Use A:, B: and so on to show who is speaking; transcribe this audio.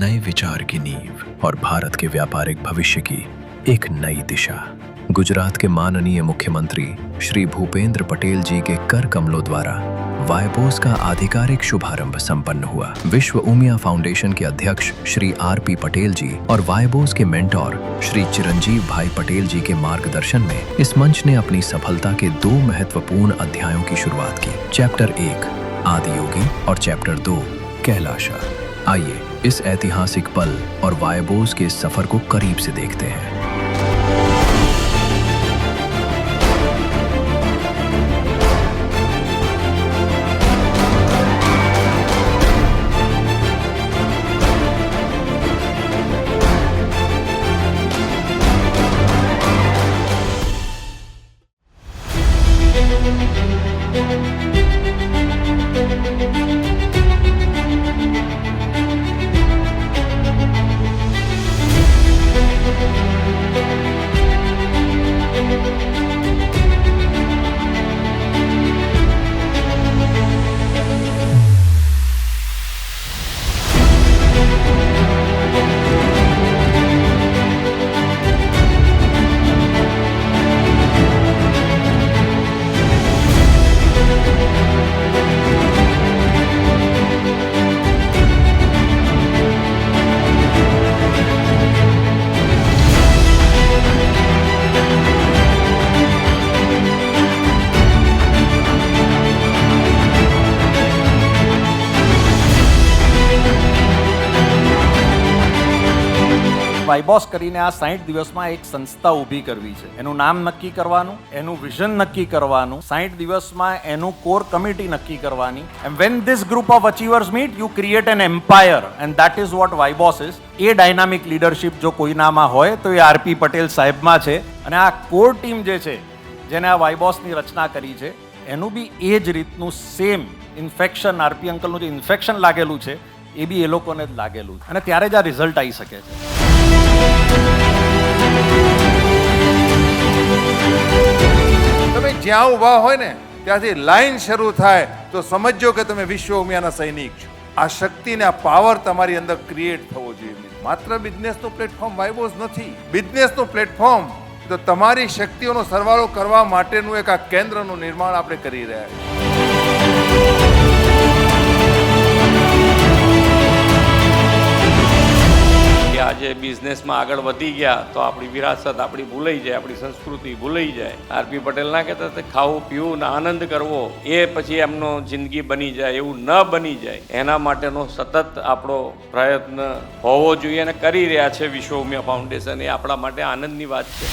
A: नए विचार की नींव और भारत के व्यापारिक भविष्य की एक नई दिशा। गुजरात के माननीय मुख्यमंत्री श्री भूपेंद्र पटेल जी के कर कमलों द्वारा वाइबोस का आधिकारिक शुभारंभ संपन्न हुआ। विश्व उमिया फाउंडेशन के अध्यक्ष श्री आर.पी. पटेल जी और वाइबोस के मेंटोर श्री चिरंजीव भाई पटेल जी के मार्गदर्शन में इस मंच ने अपनी सफलता के 2 महत्वपूर्ण अध्यायों की शुरुआत की। चैप्टर 1 आदियोगी और चैप्टर 2 कैलाशा। आइए इस ऐतिहासिक पल और वाइबोस के सफर को करीब से देखते हैं।
B: વાઇબોસ કરીને આ 60 દિવસમાં એક સંસ્થા ઊભી કરવી છે। એનું નામ નક્કી કરવાનું, એનું વિઝન નક્કી કરવાનું, 60 દિવસમાં એનું કોર કમિટી નક્કી કરવાની। And when this group of achievers meet you create an empire and that is what Vibos is. A dynamic leadership જો કોઈનામાં હોય તો એ આર.પી. પટેલ સાહેબમાં છે। અને આ કોર ટીમ જે છે જેને આ વાઇબોસની રચના કરી છે એનું બી એ જ રીતનું સેમ ઇન્ફેક્શન આર.પી. અંકલનું જે ઇન્ફેક્શન લાગેલું છે એ બી એ લોકોને જ લાગેલું છે અને ત્યારે જ આ રિઝલ્ટ આવી શકે છે।
C: તમે જ્યાં ઊભા હોય ને ત્યાંથી લાઈન શરૂ થાય તો સમજો કે તમે વિશ્વ ઉમિયાના સૈનિક છો। આ શક્તિ ને આ પાવર તમારી અંદર ક્રિએટ થવો જોઈએ। માત્ર બિઝનેસનું પ્લેટફોર્મ વાઇબોસ નથી, બિઝનેસનું પ્લેટફોર્મ તો તમારી શક્તિઓનો સરવાળો કરવા માટેનું એક આ કેન્દ્રનું નિર્માણ આપણે કરી રહ્યા છીએ।
D: આજે બિઝનેસમાં આગળ વધી ગયા તો આપણી વિરાસત આપણી ભૂલાઈ જાય, આપણી સંસ્કૃતિ ભૂલાઈ જાય। આર.પી. પટેલ ના કહેતા હતા ખાવું પીવું ને આનંદ કરવો એ પછી એમનો જિંદગી બની જાય, એવું ન બની જાય એના માટેનો સતત આપણો પ્રયત્ન હોવો જોઈએ અને કરી રહ્યા છે વિશ્વ ઉમિયા ફાઉન્ડેશન। એ આપણા માટે આનંદની વાત છે।